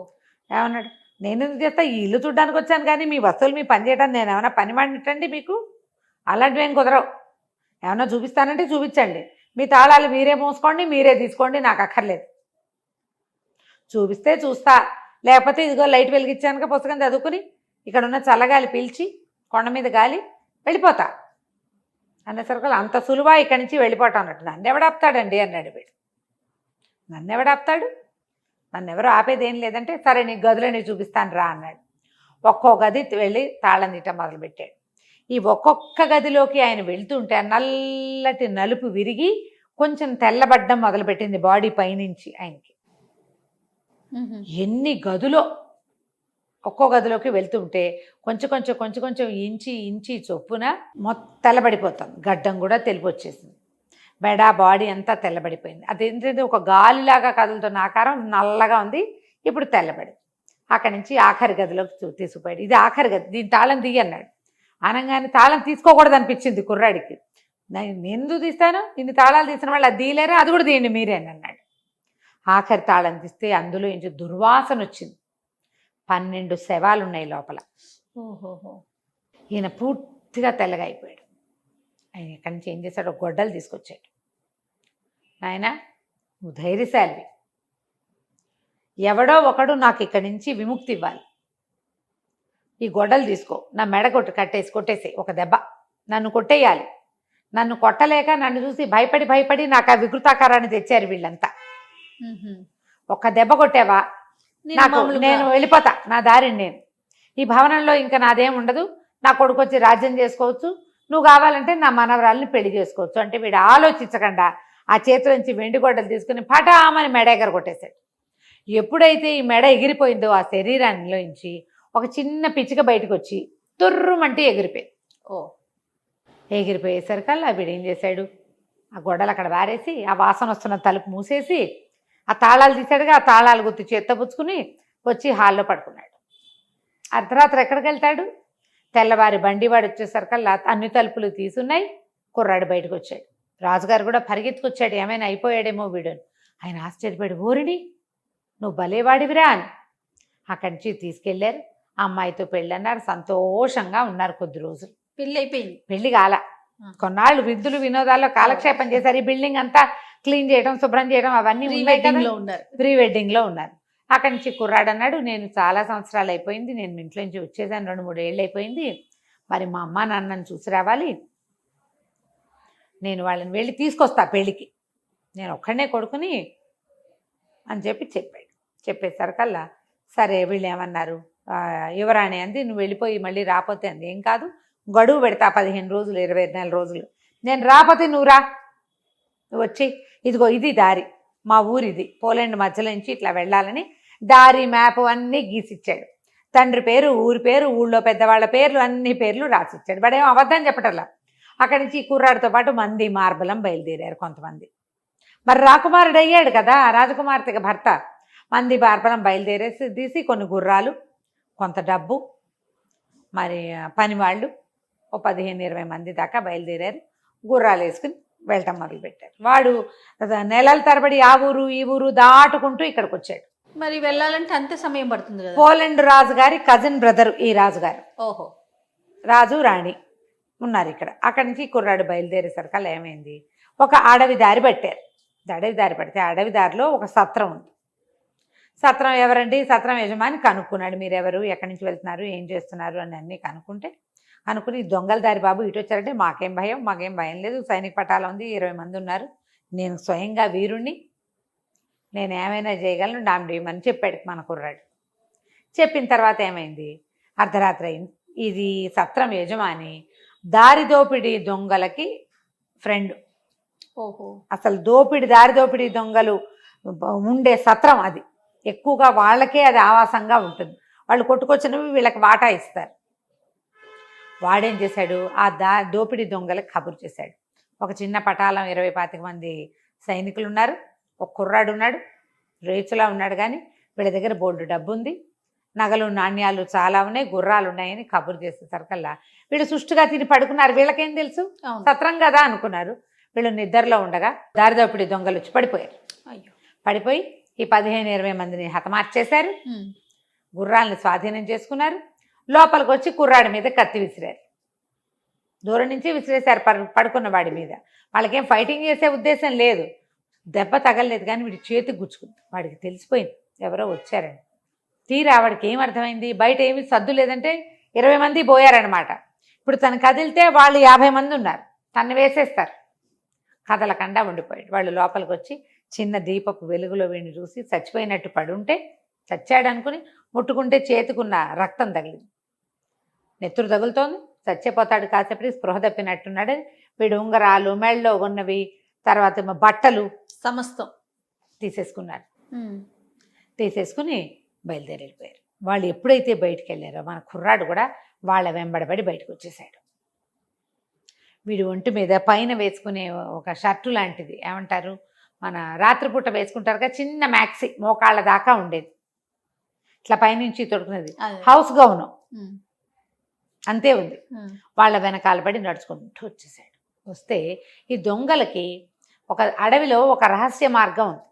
ఏమన్నాడు, నేను ఎందుకు చేస్తా, ఈ ఇల్లు చూడడానికి వచ్చాను కానీ మీ వస్తువులు మీ పని చేయడానికి నేను ఏమైనా పని మాడినట్టండి మీకు, అలాంటివి ఏం కుదరవు, ఏమన్నా చూపిస్తానంటే చూపించండి, మీ తాళాలు మీరే మోసుకోండి, మీరే తీసుకోండి, నాకు అక్కర్లేదు. చూపిస్తే చూస్తా, లేకపోతే ఇదిగో లైట్ వెలిగించానుక పుస్తకం చదువుకుని ఇక్కడ ఉన్న చల్లగాలి పీల్చి కొండ మీద గాలి వెళ్ళిపోతా అనేసరికి అంత సులువా ఇక్కడి నుంచి వెళ్ళిపోతాం అన్నట్టు. నన్ను ఎవడాపుతాడండి అన్నాడు వీడు. నన్ను ఎవడాపుతాడు, నన్ను ఎవరు ఆపేది ఏం లేదంటే సరే నీ గదిలో నేను చూపిస్తాను రా అన్నాడు. ఒక్కో గది వెళ్ళి తాళం తీయటం మొదలుపెట్టాడు. ఈ ఒక్కొక్క గదిలోకి ఆయన వెళ్తుంటే ఆ నల్లటి నలుపు విరిగి కొంచెం తెల్లబడ్డం మొదలుపెట్టింది బాడీ పైనుంచి ఆయనకి. ఎన్ని గదులో ఒక్కో గదిలోకి వెళ్తుంటే కొంచెం కొంచెం కొంచెం కొంచెం ఇంచి చొప్పున మొత్తం తెల్లబడిపోతాం. గడ్డం కూడా తెలిపి వచ్చేసింది. బెడ బాడీ అంతా తెల్లబడిపోయింది. అదేంటంటే ఒక గాలిలాగా కదులుతున్న ఆకారం నల్లగా ఉంది, ఇప్పుడు తెల్లబడి అక్కడి నుంచి ఆఖరి గదిలోకి తీసుకుపోయాడు. ఇది ఆఖరి గది, దీని తాళం తీయ అన్నాడు. అనగానే తాళం తీసుకోకూడదు అనిపించింది కుర్రాడికి. నేను ఎందుకు తీస్తాను, ఇన్ని తాళాలు తీసిన వాళ్ళు అది తీయలేరా, అది కూడా తీయండి మీరే అని అన్నాడు. ఆఖరి తాళం తీస్తే అందులో నుంచి దుర్వాసన వచ్చింది. 12 శవాలు ఉన్నాయి లోపల. ఓహోహో. ఈయన పూర్తిగా తెల్లగా అయిపోయాడు. ఆయన ఇక్కడి నుంచి ఏం చేశాడు, గొడ్డలు తీసుకొచ్చాడు. నాయనా నువ్వు ధైర్యశాలివి, ఎవడో ఒకడు నాకు ఇక్కడి నుంచి విముక్తి ఇవ్వాలి. ఈ గొడ్డలు తీసుకో, నా మెడ కొట్టేసి ఒక దెబ్బ నన్ను కొట్టేయాలి. నన్ను కొట్టలేక నన్ను చూసి భయపడి నాకు ఆ వికృతాకారాన్ని తెచ్చారు వీళ్ళంతా. ఒక్క దెబ్బ కొట్టావా నేను వెళ్ళిపోతా, నా దారిని నేను. ఈ భవనంలో ఇంకా నాదేం ఉండదు, నా కొడుకు వచ్చి రాజ్యం చేసుకోవచ్చు, నువ్వు కావాలంటే నా మనవరాలని పెళ్లి చేసుకోవచ్చు అంటే వీడు ఆలోచించకుండా ఆ చేతిలో నుంచి వెండి గొడ్డలు తీసుకుని పటామని మెడ ఎగర కొట్టేశాడు. ఎప్పుడైతే ఈ మెడ ఎగిరిపోయిందో ఆ శరీరాన్నిలోంచి ఒక చిన్న పిచ్చిక బయటకు వచ్చి తుర్రుమంటే ఎగిరిపోయింది. ఎగిరిపోయేసరికల్లా వీడు ఏం చేశాడు, ఆ గొడ్డలు అక్కడ వారేసి ఆ వాసన వస్తున్న తలుపు మూసేసి ఆ తాళాలు తీసాడుగా, ఆ తాళాలు గుర్తు చేత్తపుచ్చుకుని వచ్చి హాల్లో పడుకున్నాడు. అర్ధరాత్రి ఎక్కడికి వెళ్తాడు, తెల్లవారి బండివాడు వచ్చేసరికల్లా అన్ని తలుపులు తీసున్నాయి. కుర్రాడు బయటకు వచ్చాడు. రాజుగారు కూడా పరిగెత్తుకొచ్చాడు, ఏమైనా అయిపోయాడేమో వీడుని. ఆయన ఆశ్చర్యపోయాడు, ఓరిని నువ్వు భలేవాడివిరా అని. అక్కడి నుంచి తీసుకెళ్లారు. ఆ అమ్మాయితో పెళ్ళి అన్నారు, సంతోషంగా ఉన్నారు కొద్ది రోజులు. పెళ్ళి అయిపోయింది. పెళ్లి కాల, కొన్నాళ్ళు విందులు వినోదాల్లో కాలక్షేపం చేశారు. ఈ బిల్డింగ్ అంతా క్లీన్ చేయడం, శుభ్రం చేయడం అవన్నీ ఉన్నాయి కదా, ప్రీ వెడ్డింగ్లో ఉన్నారు. అక్కడి నుంచి కుర్రాడు అన్నాడు, నేను చాలా సంవత్సరాలు అయిపోయింది, నేను ఇంట్లో నుంచి వచ్చేసాను, 2-3 ఏళ్ళు అయిపోయింది, మరి మా అమ్మ నాన్నని చూసి రావాలి, నేను వెళ్ళి తీసుకొస్తా పెళ్ళికి, నేను ఒక్కడనే కొడుకుని అని చెప్పాడు. చెప్పేసరికల్లా సరే వీళ్ళు ఏమన్నారు, యువరాణి అంది, నువ్వు వెళ్ళిపోయి మళ్ళీ రాకపోతే అంది, ఏం కాదు గడువు పెడతా 15 రోజులు 24 రోజులు, నేను రాకపోతే నువ్వు రా, నువ్వు వచ్చి ఇదిగో ఇది దారి, మా ఊరిది, పోలాండ్ మధ్యలో నుంచి ఇట్లా వెళ్ళాలని దారి మ్యాప్ అన్నీ గీసిచ్చాడు. తండ్రి పేరు, ఊరి పేరు, ఊళ్ళో పెద్దవాళ్ళ పేర్లు, అన్ని పేర్లు రాసిచ్చాడు. వాడేమో అబద్ధం చెప్పటల్లా. అక్కడి నుంచి కుర్రాడితో పాటు మంది మార్బలం బయలుదేరారు కొంతమంది. మరి రాకుమారుడు అయ్యాడు కదా, రాజకుమార్తెకి భర్త. మంది మార్బలం బయలుదేరేసి తీసి కొన్ని గుర్రాలు, కొంత డబ్బు, మరి పనివాళ్ళు 15-20 మంది దాకా బయలుదేరారు. గుర్రాలు వేసుకుని వెళ్ళటం మొదలుపెట్టారు. వాడు నెలల తరబడి ఆ ఊరు ఈ ఊరు దాటుకుంటూ ఇక్కడికి వచ్చాడు. మరి వెళ్ళాలంటే అంతే సమయం పడుతుంది కదా. పోలాండ్ రాజుగారి కజిన్ బ్రదర్ ఈ రాజుగారు. ఓహో. రాజు రాణి ఉన్నారు ఇక్కడ. అక్కడి నుంచి కుర్రాడు బయలుదేరేసరికల్లా ఏమైంది, ఒక అడవి దారి పట్టారు. అడవి దారి పడితే అడవి దారిలో ఒక సత్రం ఉంది. సత్రం ఎవరండి, సత్రం యజమాని కనుక్కున్నాడు, మీరెవరు, ఎక్కడి నుంచి వెళ్తున్నారు, ఏం చేస్తున్నారు అని అన్నీ అనుకుని దొంగల దారి బాబు ఇటు వచ్చారంటే మాకేం భయం లేదు, సైనిక పటాలం ఉంది, 20 మంది ఉన్నారు, నేను స్వయంగా వీరుణ్ణి, నేను ఏమైనా చేయగలను, డామిడేమని చెప్పాడు మన కుర్రాడు. చెప్పిన తర్వాత ఏమైంది, అర్ధరాత్రి అయింది. ఇది సత్రం యజమాని దారి దోపిడీ దొంగలకి ఫ్రెండ్. ఓహో. అసలు దారి దోపిడీ దొంగలు ఉండే సత్రం అది. ఎక్కువగా వాళ్ళకే అది ఆవాసంగా ఉంటుంది. వాళ్ళు కొట్టుకొచ్చినవి వీళ్ళకి వాటా ఇస్తారు. వాడేం చేశాడు, ఆ దోపిడీ దొంగలకు కబురు చేశాడు. ఒక చిన్న పటాలం 20-25 మంది సైనికులు ఉన్నారు, ఒక కుర్రాడు ఉన్నాడు, రేచులా ఉన్నాడు, కానీ వీళ్ళ దగ్గర బోల్డు డబ్బు ఉంది, నగలు నాణ్యాలు చాలా ఉన్నాయి, గుర్రాలు ఉన్నాయని కబురు చేసేసరికల్లా వీళ్ళు సుష్టుగా తిని పడుకున్నారు. వీళ్ళకేం తెలుసు, సత్రం కదా అనుకున్నారు. వీళ్ళు నిద్రలో ఉండగా దారిదోపిడి దొంగలు వచ్చి పడిపోయారు. పడిపోయి ఈ 15-20 మందిని హతమార్చేశారు. గుర్రాలను స్వాధీనం చేసుకున్నారు. లోపలికి వచ్చి కుర్రాడి మీద కత్తి విసిరారు. దూరం నుంచి విసిరేశారు పడుకున్న వాడి మీద. వాళ్ళకేం ఫైటింగ్ చేసే ఉద్దేశం లేదు, దెబ్బ తగలలేదు, కానీ వీడి చేతికి గుచ్చుకుంది. వాడికి తెలిసిపోయింది ఎవరో వచ్చారని. తీరా వాడికి ఏం అర్థమైంది, బయట ఏమీ సద్దు లేదంటే 20 మంది పోయారనమాట. ఇప్పుడు తను కదిలితే వాళ్ళు 50 మంది ఉన్నారు, తను వేసేస్తారు. కదలకుండా ఉండిపోయాడు. వాళ్ళు లోపలికి వచ్చి చిన్న దీపపు వెలుగులో వీడిని చూసి చచ్చిపోయినట్టు పడుంటే, చచ్చాడు అనుకుని ముట్టుకుంటే చేతికున్న రక్తం తగిలింది, నెత్తురు తగులుతోంది. చచ్చిపోతాడు కాసేపటి స్పృహ తప్పినట్టున్నాడు. వీడు ఉంగరాలు, మెళ్ళలో ఉన్నవి, తర్వాత బట్టలు సమస్తం తీసేసుకున్నారు. తీసేసుకుని బయలుదేరి వెళ్ళిపోయారు. వాళ్ళు ఎప్పుడైతే బయటికి వెళ్ళారో మన కుర్రాడు కూడా వాళ్ళ వెంబడబడి బయటకు వచ్చేసాడు. వీడు ఒంటి మీద పైన వేసుకునే ఒక షర్టు లాంటిది, ఏమంటారు మన రాత్రిపూట వేసుకుంటారు కదా, చిన్న మ్యాక్సీ మోకాళ్ళ దాకా ఉండేది, ఇట్లా పైనుంచి తొడుకునేది, హౌస్ గౌను అంతే ఉంది. వాళ్ళ వెనకాల పడి నడుచుకుంటూ వచ్చేసాడు. వస్తే ఈ దొంగలకి ఒక అడవిలో ఒక రహస్య మార్గం ఉంది.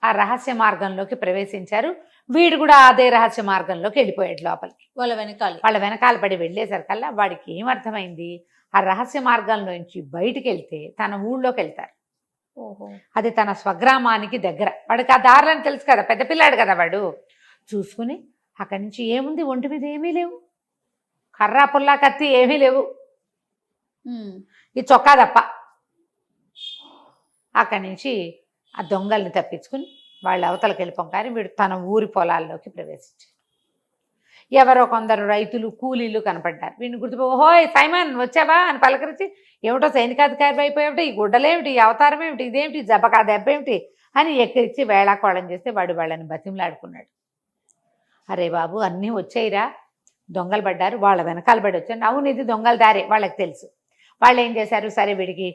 ఆ రహస్య మార్గంలోకి ప్రవేశించారు. వీడు కూడా అదే రహస్య మార్గంలోకి వెళ్ళిపోయాడు లోపలికి. వాళ్ళ వెనకాల పడి వెళ్ళేసరికల్లా వాడికి ఏమర్థమైంది, ఆ రహస్య మార్గంలోంచి బయటికి వెళ్తే తన ఊళ్ళోకి వెళ్తారు. అది తన స్వగ్రామానికి దగ్గర. వాడికి ఆ దారులని తెలుసు కదా, పెద్ద పిల్లాడు కదా వాడు. చూసుకుని అక్కడి నుంచి ఏముంది, ఒంటి మీద ఏమీ లేవు, కర్రా పుల్లా కత్తి ఏమీ లేవు, ఈ చొక్కా తప్ప. అక్కడి నుంచి ఆ దొంగల్ని తప్పించుకుని వాళ్ళ అవతలకి వెళ్ళిపోం. కానీ వీడు తన ఊరి పొలాల్లోకి ప్రవేశించాడు. ఎవరో కొందరు రైతులు, కూలీలు కనపడ్డారు. వీడిని గుర్తుపో, ఓహోయ్ సైమన్ వచ్చావా అని పలకరించి, ఏమిటో సైనికాధికారి అయిపోయేమిటి, ఈ గుడ్డలేమిటి, ఈ అవతారం ఏమిటి, ఇదేమిటి, జబకా దెబ్బ ఏమిటి అని ఎక్కిరిచ్చి వేళాకోళం చేస్తే వాడు వాళ్ళని బతిమలాడుకున్నాడు. అరే బాబు అన్నీ వచ్చాయిరా, దొంగలు పడ్డారు, వాళ్ళ వెనకాల పడి వచ్చాను. అవును ఇది దొంగల దారే వాళ్ళకి తెలుసు. వాళ్ళు ఏం చేశారు, సరే వీడికి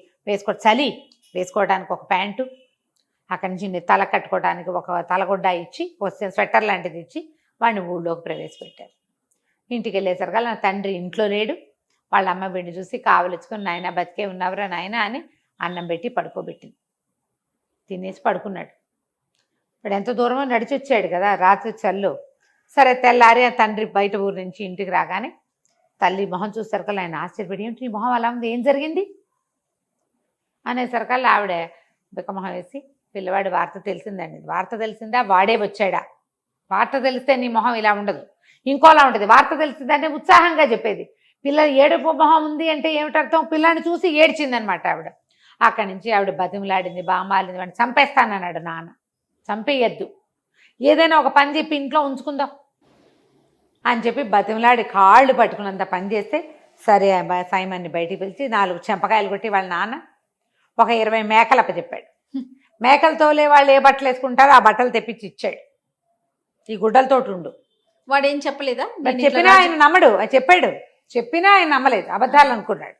చలి వేసుకోవడానికి ఒక ప్యాంటు, అక్కడి నుంచి తల కట్టుకోవడానికి ఒక తలగొడ్డ ఇచ్చి, వస్తే స్వెటర్ లాంటిది ఇచ్చి వాడిని ఊళ్ళోకి ప్రవేశపెట్టారు. ఇంటికి వెళ్ళేసరికి నా తండ్రి ఇంట్లో లేడు. వాళ్ళ అమ్మ వీడిని చూసి కావలించుకొని, నాయన బతికే ఉన్నవరా నాయన అని అన్నం పెట్టి పడుకోబెట్టింది. తినేసి పడుకున్నాడు. ఇప్పుడు ఎంత దూరమో నడిచి వచ్చాడు కదా రాత్రి చల్లు. సరే తెల్లారి ఆ తండ్రి బయట ఊరు నుంచి ఇంటికి రాగానే తల్లి మొహం చూసేసరికల్లా ఆయన ఆశ్చర్యపడి, ఏంటి నీ మొహం అలా ఉంది, ఏం జరిగింది అనేసరికల్లా ఆవిడ బిక్కమొహం వేసి, పిల్లవాడి వార్త తెలిసిందండి. వార్త తెలిసిందా, వాడే వచ్చాడా, వార్త తెలిస్తే నీ మొహం ఇలా ఉండదు, ఇంకోలా ఉంటుంది. వార్త తెలిసిందంటే ఉత్సాహంగా చెప్పేది. పిల్ల ఏడుపు మొహం ఉంది అంటే ఏమిటర్థం, పిల్లాన్ని చూసి ఏడ్చిందనమాట ఆవిడ. అక్కడి నుంచి ఆవిడ బతిమలాడింది, బామాలింది, వాడిని చంపేస్తానన్నాడు నాన్న. చంపేయద్దు, ఏదైనా ఒక పని చెప్పి ఇంట్లో ఉంచుకుందాం అని చెప్పి బతిమలాడి కాళ్ళు పట్టుకున్నంత పని చేస్తే, సరే సైమన్ని బయటికి పిలిచి 4 చెంపకాయలు కొట్టి వాళ్ళ నాన్న ఒక 20 మేకలు అప్పచెప్పాడు. మేకలతోలే వాళ్ళు ఏ బట్టలు వేసుకుంటారో ఆ బట్టలు తెప్పించి ఇచ్చాడు. ఈ గుడ్డలతోటి ఉండు. వాడు ఏం చెప్పలేదా, చెప్పినా ఆయన నమ్మడు. చెప్పాడు, చెప్పినా ఆయన నమ్మలేదు, అబద్ధాలు అనుకున్నాడు.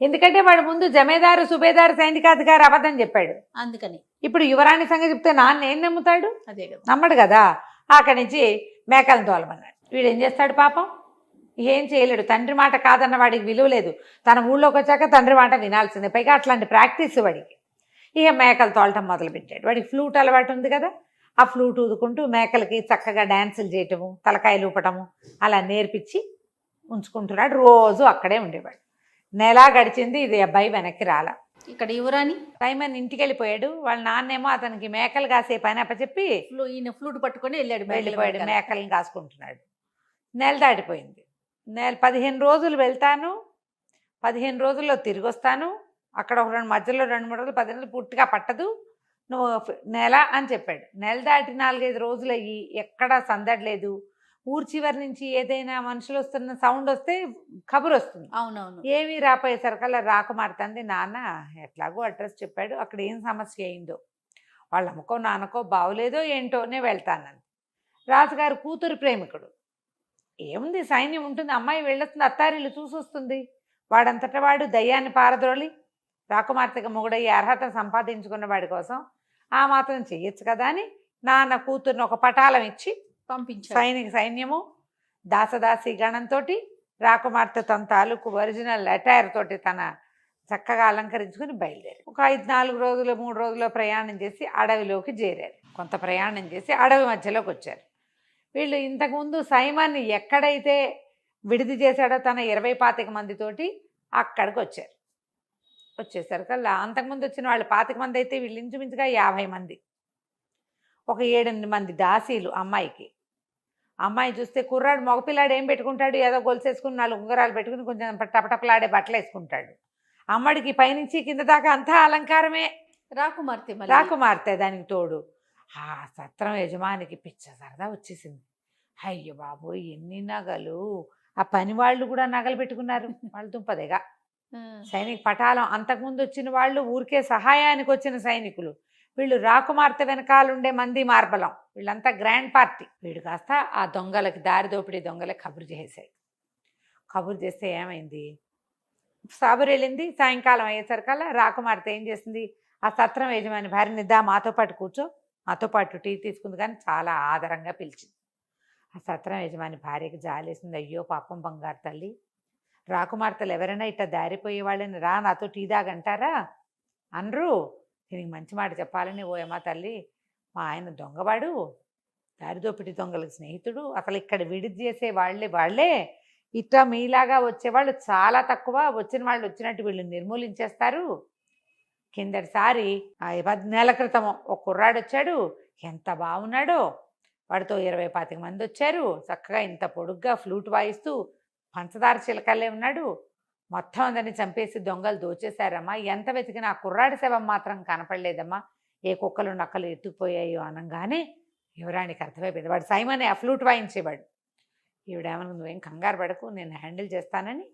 ఎందుకంటే వాడు ముందు జమేదారు, సుబేదారు, సైనికాధికారి అబద్ధం చెప్పాడు. అందుకని ఇప్పుడు యువరాణి సంగతి చెప్తే నాన్న ఏం నమ్ముతాడు, అదే కదా, నమ్మడు కదా. అక్కడి నుంచి మేకలను తోలమన్నాడు. వీడు ఏం చేస్తాడు పాపం, ఏం చేయలేడు. తండ్రి మాట కాదన్న వాడికి విలువ లేదు. తన ఊళ్ళోకి వచ్చాక తండ్రి మాట వినాల్సిందే, పైగా అట్లాంటి ప్రాక్టీస్ వాడికి. ఇక మేకలు తోలటం మొదలుపెట్టాడు. వాడికి ఫ్లూట్ అలవాటు ఉంది కదా, ఆ ఫ్లూట్ ఊదుకుంటూ మేకలకి చక్కగా డ్యాన్సులు చేయటము, తలకాయలు ఊపటము అలా నేర్పించి ఉంచుకుంటున్నాడు. రోజు అక్కడే ఉండేవాడు. నెల గడిచింది, ఇది అబ్బాయి వెనక్కి రాలా. ఇక్కడ యువరాణి సైమన్ ఇంటికి వెళ్ళిపోయాడు. వాళ్ళ నాన్నేమో అతనికి మేకలు కాసే పని అప్పచెప్పి ఈయన ఫ్లూట్ పట్టుకొని వెళ్ళిపోయాడు. మేకలను కాసుకుంటున్నాడు. నెల దాటిపోయింది. 15 రోజులు వెళ్తాను, 15 రోజుల్లో తిరిగి వస్తాను, అక్కడ ఒక మధ్యలో 2-3 రోజులు, 10 రోజులు పూర్తిగా పట్టదు, నువ్వు నెల అని చెప్పాడు. నెల దాటి 4-5 రోజులు అయ్యి ఎక్కడా సందడలేదు. ఊరు చివరి నుంచి ఏదైనా మనుషులు వస్తున్న సౌండ్ వస్తే కబురు వస్తుంది. అవునవును. ఏమీ రాపోయేసరికల్లా రాకుమారుతుంది, నాన్న ఎట్లాగో అడ్రస్ చెప్పాడు, అక్కడ ఏం సమస్య అయిందో, వాళ్ళ అమ్మకో నాన్నకో బాగులేదో ఏంటోనే వెళ్తానని. రాజుగారు కూతురు ప్రేమికుడు. ఏముంది, సైన్యం ఉంటుంది, అమ్మాయి వెళ్ళొస్తుంది, అత్తారిల్లు చూసి వస్తుంది. వాడంతటా వాడు దయ్యాన్ని పారద్రోలి రాకుమార్తెగా మొగుడయ్యే అర్హత సంపాదించుకున్న వాడి కోసం ఆ మాత్రం చెయ్యొచ్చు కదా అని నాన్న కూతుర్ని ఒక పటాలం ఇచ్చి పంపించాడు. సైన్యము దాసదాసి గణంతో రాకుమార్తె తన తాలూకు ఒరిజినల్ అటైర్ తోటి తన చక్కగా అలంకరించుకుని బయలుదేరి ఒక 4 రోజులు 3 రోజుల్లో ప్రయాణం చేసి అడవిలోకి చేరారు. కొంత ప్రయాణం చేసి అడవి మధ్యలోకి వచ్చారు. వీళ్ళు ఇంతకుముందు సైమన్ని ఎక్కడైతే విడిది చేశాడో తన 20-25 మందితోటి అక్కడికి వచ్చారు. వచ్చేసరికల్లా అంతకుముందు వచ్చిన వాళ్ళు 25 మంది అయితే వీళ్ళు ఇంచుమించుగా 50 మంది. ఒక 7-8 మంది దాసీలు అమ్మాయికి. అమ్మాయి చూస్తే కుర్రాడు మగపిల్లాడు ఏం పెట్టుకుంటాడు, ఏదో గొలుసేసుకుని 4 ఉంగరాలు పెట్టుకుని కొంచెం టపటపలాడే బట్టలు వేసుకుంటాడు. అమ్మడికి పైనుంచి కింద దాకా అంతా అలంకారమే. రాకుమార్తె దానికి తోడు. ఆ సత్రం యజమానికి పిచ్చ సరదా వచ్చేసింది. అయ్యో బాబోయ్ ఎన్ని నగలు! ఆ పని వాళ్ళు కూడా నగలు పెట్టుకున్నారు. వాళ్ళు దుంపదేగా సైనిక పటాలం. అంతకుముందు వచ్చిన వాళ్ళు ఊరికే సహాయానికి వచ్చిన సైనికులు, వీళ్ళు రాకుమార్తె వెనకాలండే మంది మార్బలం, వీళ్ళంతా గ్రాండ్ పార్టీ. వీడు కాస్త ఆ దొంగలకి, దారి దోపిడీ దొంగలకి కబురు చేసాయి. కబురు చేస్తే ఏమైంది, సాబురు వెళ్ళింది. సాయంకాలం అయ్యేసరికల్లా రాకుమార్తె ఏం చేసింది, ఆ సత్రం యజమాని భార్యని దా మాతో పాటు కూర్చో, మాతో పాటు టీ తీసుకుంది. కానీ చాలా ఆదరంగా పిలిచింది. ఆ సత్రం యజమాని భార్యకి జాలేసింది. అయ్యో పాపం బంగారు తల్లి, రాకుమార్తెలు ఎవరైనా ఇట్లా దారిపోయే వాళ్ళని రా నాతో టీ దాగంటారా అనరు. దీనికి మంచి మాట చెప్పాలని, ఓ అమ్మ తల్లి, మా ఆయన దొంగవాడు, దారిదోపిడి దొంగలకు స్నేహితుడు, అసలు ఇక్కడ విడిది చేసే వాళ్ళే ఇట్లా మీలాగా వచ్చేవాళ్ళు చాలా తక్కువ, వచ్చిన వాళ్ళు వచ్చినట్టు వీళ్ళు నిర్మూలించేస్తారు. కిందటిసారి 10 నెలల క్రితం ఒక కుర్రాడు వచ్చాడు, ఎంత బాగున్నాడో, వాడితో 20-25 మంది వచ్చారు. చక్కగా ఇంత పొడుగ్గా ఫ్లూట్ వాయిస్తూ పంచదార చిలకల్లే ఉన్నాడు. మొత్తం అందరిని చంపేసి దొంగలు దోచేశారమ్మా. ఎంత వెతికినా ఆ కుర్రాడి శవం మాత్రం కనపడలేదమ్మా. ఏ కుక్కలు నక్కలు ఎత్తుకుపోయాయో అనగానే యువరానికి అర్థమైపోయింది. వాడు సైమనే ఆ ఫ్లూట్ వాయించేవాడు. ఈవిడేమన్నా నువ్వేం కంగారు పడకు, నేను హ్యాండిల్ చేస్తానని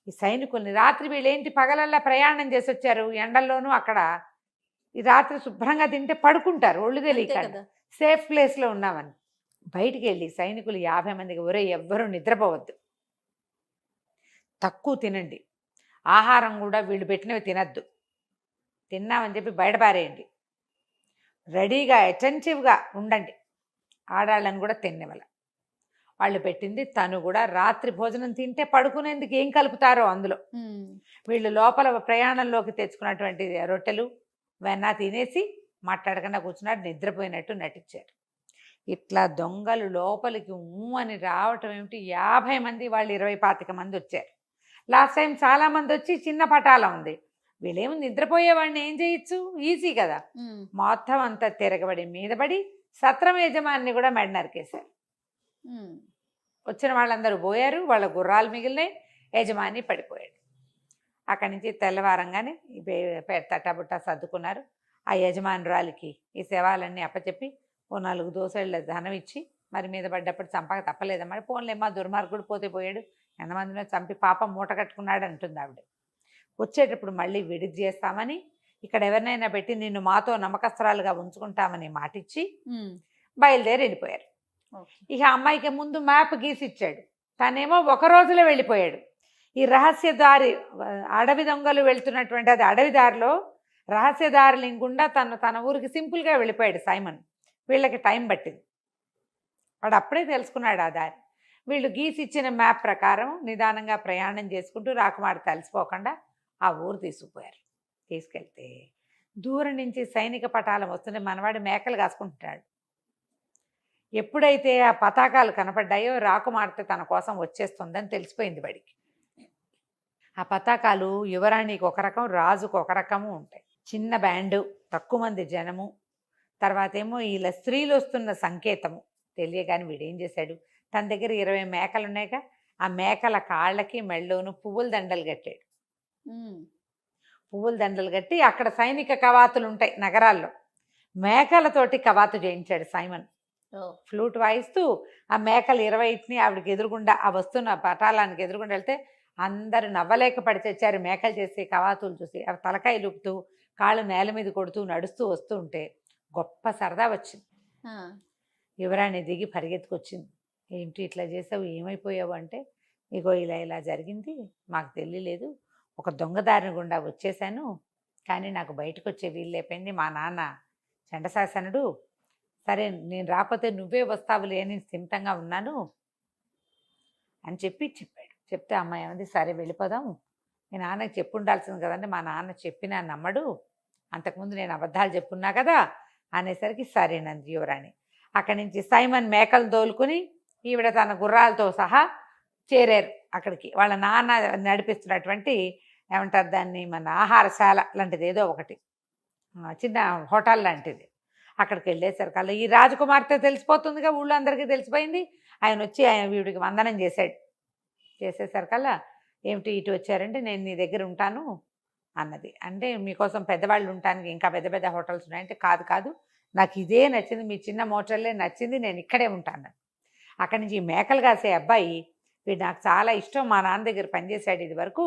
ఈ సైనికుల్ని, రాత్రి వీళ్ళేంటి పగలల్లా ప్రయాణం చేసి వచ్చారు ఎండల్లోనూ, అక్కడ ఈ రాత్రి శుభ్రంగా తింటే పడుకుంటారు ఒళ్ళు తెలియక, సేఫ్ ప్లేస్లో ఉన్నామని బయటికి వెళ్ళి సైనికులు 50 మందికి, ఒరే ఎవ్వరూ నిద్రపోవద్దు, తక్కువ తినండి, ఆహారం కూడా వీళ్ళు పెట్టినవి తినద్దు, తిన్నామని చెప్పి బయట పారేయండి, రెడీగా అటెంటివ్గా ఉండండి, ఆడాళ్ళని కూడా తినేవాళ్ళ. వాళ్ళు పెట్టింది తను కూడా రాత్రి భోజనం తింటే పడుకునేందుకు ఏం కలుపుతారో అందులో. వీళ్ళు లోపల ప్రయాణంలోకి తెచ్చుకున్నటువంటి రొట్టెలు వెన్న తినేసి మాట్లాడకుండా కూర్చున్నాడు, నిద్రపోయినట్టు నటించారు. ఇట్లా దొంగలు లోపలికి అని రావటం ఏమిటి, 50 మంది, వాళ్ళు 20-25 మంది వచ్చారు. లాస్ట్ టైం చాలామంది వచ్చి చిన్న పటాలం ఉంది. వీళ్ళేమో నిద్రపోయేవాడిని ఏం చేయొచ్చు, ఈజీ కదా. మొత్తం అంతా తిరగబడి మీదబడి సత్రం యజమాని కూడా మెడ నరికేశారు. వచ్చిన వాళ్ళందరూ పోయారు, వాళ్ళ గుర్రాలు మిగిలినాయి, యజమాని పడిపోయాడు. అక్కడి నుంచి తెల్లవారంగానే తట్టబుట్ట సర్దుకున్నారు. ఆ యజమానురాలికి ఈ శవాలన్నీ అప్పచెప్పి ఓ 4 దోసెళ్ళ ధనం ఇచ్చి, మరి మీద పడ్డప్పుడు చంపక తప్పలేదమ్మా, పోన్లేమ్మా దుర్మార్గుడు పోతే పోయాడు, ఎంతమందినో చంపి పాపం మూట కట్టుకున్నాడు అంటుంది ఆవిడ. వచ్చేటప్పుడు మళ్ళీ విడిది చేస్తామని, ఇక్కడ ఎవరినైనా పెట్టి నిన్ను మాతో నమ్మకస్తురాలుగా ఉంచుకుంటామని మాటిచ్చి బయలుదేరి వెళ్ళిపోయారు. ఇక అమ్మాయికి ముందు మ్యాప్ గీసి ఇచ్చాడు, తనేమో ఒక రోజులో వెళ్ళిపోయాడు. ఈ రహస్య దారి, అడవి దొంగలు వెళ్తున్నటువంటి అది అడవి దారిలో రహస్య దారి లింగుండా తన ఊరికి సింపుల్గా వెళ్ళిపోయాడు సైమన్. వీళ్ళకి టైం పట్టింది, వాడు అప్పుడే తెలుసుకున్నాడు ఆ దారి. వీళ్ళు గీసి ఇచ్చిన మ్యాప్ ప్రకారం నిదానంగా ప్రయాణం చేసుకుంటూ రాకుమారి తలిసిపోకుండా ఆ ఊరు తీసుకుపోయారు. తీసుకెళ్తే దూరం నుంచి సైనిక పటాలం వస్తుంటే మనవాడు మేకలు కాసుకుంటున్నాడు. ఎప్పుడైతే ఆ పతాకాలు కనపడ్డాయో రాకుమార్తె తన కోసం వచ్చేస్తుందని తెలిసిపోయింది వాడికి. ఆ పతాకాలు యువరాణికి ఒక రకం, రాజుకు ఒక రకము ఉంటాయి. చిన్న బ్యాండు, తక్కువ మంది జనము, తర్వాత ఏమో ఇలా స్త్రీలు వస్తున్న సంకేతము తెలియగాని వీడేం చేశాడు, తన దగ్గర 20 మేకలు ఉన్నాయిగా, ఆ మేకల కాళ్ళకి మెళ్ళోను పువ్వుల దండలు కట్టాడు. పువ్వుల దండలు కట్టి అక్కడ సైనిక కవాతులు ఉంటాయి నగరాల్లో, మేకలతోటి కవాతు చేయించాడు సైమన్. ఫ్లూట్ వాయిస్తూ ఆ మేకలు 20ని ఆవిడకి ఎదురుగుండా, ఆ వస్తున్న పటాలానికి ఎదురుగుండా వెళ్తే అందరూ నవ్వలేక పడి తెచ్చారు. మేకలు చేసే కవాతులు చూసి అవి తలకాయ లుపుతూ కాళ్ళు నేల మీద కొడుతూ నడుస్తూ వస్తూ ఉంటే గొప్ప సరదా వచ్చింది. యువరాణి దిగి పరిగెత్తుకొచ్చింది. ఏంటి ఇట్లా చేసావు, ఏమైపోయావు అంటే, ఇగో ఇలా జరిగింది, మాకు తెలియలేదు, ఒక దొంగదారిని గుండా వచ్చేసాను, కానీ నాకు బయటకు వచ్చే వీలు లేకపోయింది, మా నాన్న చండశాసనుడు, సరే నేను రాకపోతే నువ్వే వస్తావులే అని స్థిమితంగా ఉన్నాను అని చెప్పాడు. చెప్తే అమ్మాయి ఏమంది, సరే వెళ్ళిపోదాం, మీ నాన్నకి చెప్పు ఉండాల్సింది కదండి, మా నాన్న చెప్పినా నమ్మడు, అంతకుముందు నేను అబద్ధాలు చెప్పున్నా కదా అనేసరికి సరేనంది యువరాణి. అక్కడి నుంచి సైమన్ మేకలు తోలుకుని ఈవిడ తన గుర్రాలతో సహా చేరారు అక్కడికి వాళ్ళ నాన్న నడిపిస్తున్నటువంటి ఏమంటారు దాన్ని, మన ఆహారశాల లాంటిది ఏదో ఒకటి, చిన్న హోటల్ లాంటిది. అక్కడికి వెళ్ళేసరికల్లా ఈ రాజకుమార్తె తెలిసిపోతుందిగా, ఊళ్ళో అందరికీ తెలిసిపోయింది. ఆయన వచ్చి ఆయన వీడికి వందనం చేశాడు. చేసేసరికల్లా ఏమిటి ఇటు వచ్చారంటే, నేను నీ దగ్గర ఉంటాను అన్నది. అంటే మీకోసం పెద్దవాళ్ళు ఉండటానికి ఇంకా పెద్ద పెద్ద హోటల్స్ ఉన్నాయంటే, కాదు కాదు నాకు ఇదే నచ్చింది, మీ చిన్న మోటల్లే నచ్చింది, నేను ఇక్కడే ఉంటాను. అక్కడి నుంచి ఈ మేకలు కాసే అబ్బాయి, వీడు నాకు చాలా ఇష్టం, మా నాన్న దగ్గర పనిచేశాడు ఇది వరకు,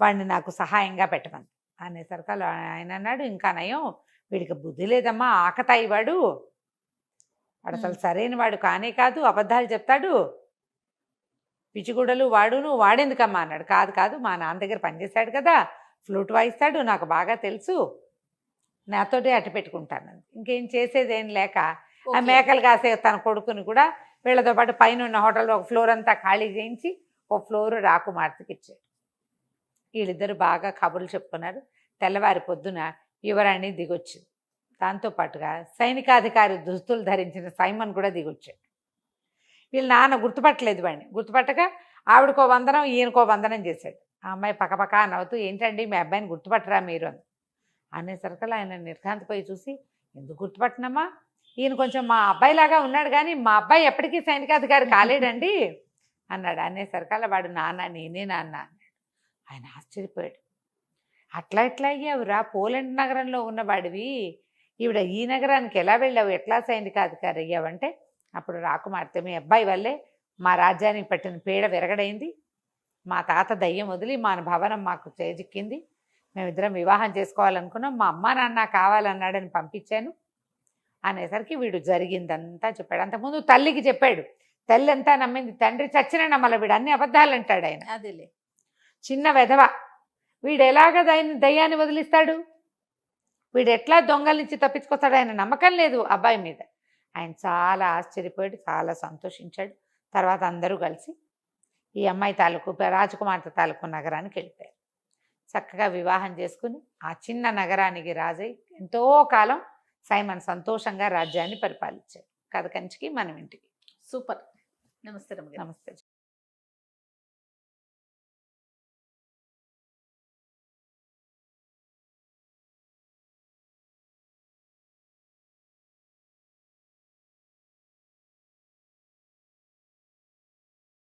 వాడిని నాకు సహాయంగా పెట్టమని అనేసరికల్లా ఆయన అన్నాడు, ఇంకా నయం వీడికి బుద్ధి లేదమ్మా, ఆకతాయి వాడు అసలు సరైన వాడు కానే కాదు, అబద్ధాలు చెప్తాడు, పిచ్చిగుడలు వాడును, వాడెందుకమ్మా అన్నాడు. కాదు కాదు మా నాన్న దగ్గర పనిచేశాడు కదా, ఫ్లూట్ వాయిస్తాడు, నాకు బాగా తెలుసు, నాతోటే అట్టు పెట్టుకుంటాను. ఇంకేం చేసేదేం లేక ఆ మేకలు కాసే తన కొడుకుని కూడా వీళ్ళతో పాటు పైన ఉన్న హోటల్లో ఒక ఫ్లోర్ అంతా ఖాళీ చేయించి ఒక ఫ్లోర్ రాకుమార్తెకి ఇచ్చాడు. వీళ్ళిద్దరు బాగా కబుర్లు చెప్పుకున్నారు. తెల్లవారి పొద్దున యువరాణి దిగొచ్చింది. దాంతోపాటుగా సైనికాధికారి దుస్తులు ధరించిన సైమన్ కూడా దిగొచ్చాడు. వీళ్ళ నాన్న గుర్తుపట్టలేదు వాడిని. గుర్తుపట్టక ఆవిడకో వందనం ఈయనకో వందనం చేశాడు. ఆ అమ్మాయి పక్కపక్క నవ్వుతూ, ఏంటండి మీ అబ్బాయిని గుర్తుపట్టరా మీరు అని అనేసరికల్లా ఆయన నిర్ఘాంతపోయి చూసి, ఎందుకు గుర్తుపట్టినమ్మా, ఈయన కొంచెం మా అబ్బాయిలాగా ఉన్నాడు కానీ మా అబ్బాయి ఎప్పటికీ సైనికాధికారి కాలేడండి అన్నాడు. అనేసరికల్లా వాడు, నాన్న నేనే నాన్న అన్నాడు. ఆయన ఆశ్చర్యపోయాడు. అట్లా ఎట్లా అయ్యావురా, పోలాండ్ నగరంలో ఉన్నవాడివి, ఈవిడ ఈ నగరానికి ఎలా వెళ్ళావు, ఎట్లా సైనికాధికారి అయ్యావంటే, అప్పుడు రాకుమార్తె, మీ అబ్బాయి వల్లే మా రాజ్యానికి పట్టిన పీడ విరగడైంది, మా తాత దయ్యం వదిలి మా భవనం మాకు చేజిక్కింది, మేమిద్దరం వివాహం చేసుకోవాలనుకున్నాం, మా అమ్మా నాన్న కావాలన్నాడని పంపించాను అనేసరికి వీడు జరిగిందంతా చెప్పాడు. అంతకుముందు తల్లికి చెప్పాడు, తల్లి అంతా నమ్మింది, తండ్రి చచ్చిన నమ్మల, వీడు అన్ని అబద్ధాలు అంటాడు ఆయన. అదేలే చిన్న వెధవ, వీడు ఎలాగ దయ్యాన్ని వదిలిస్తాడు, వీడు ఎట్లా దొంగల నుంచి తప్పించుకొస్తాడు, ఆయన నమ్మకం లేదు అబ్బాయి మీద. ఆయన చాలా ఆశ్చర్యపోయాడు, చాలా సంతోషించాడు. తర్వాత అందరూ కలిసి ఈ అమ్మాయి తాలూకు రాజకుమార్తె తాలూకు నగరానికి వెళ్ళిపోయారు. చక్కగా వివాహం చేసుకుని ఆ చిన్న నగరానికి రాజై ఎంతో కాలం సైమన్ సంతోషంగా రాజ్యాన్ని పరిపాలించాడు. కథ కంచికి మనం ఇంటికి. సూపర్. నమస్తే రమ్య గారు. నమస్తే.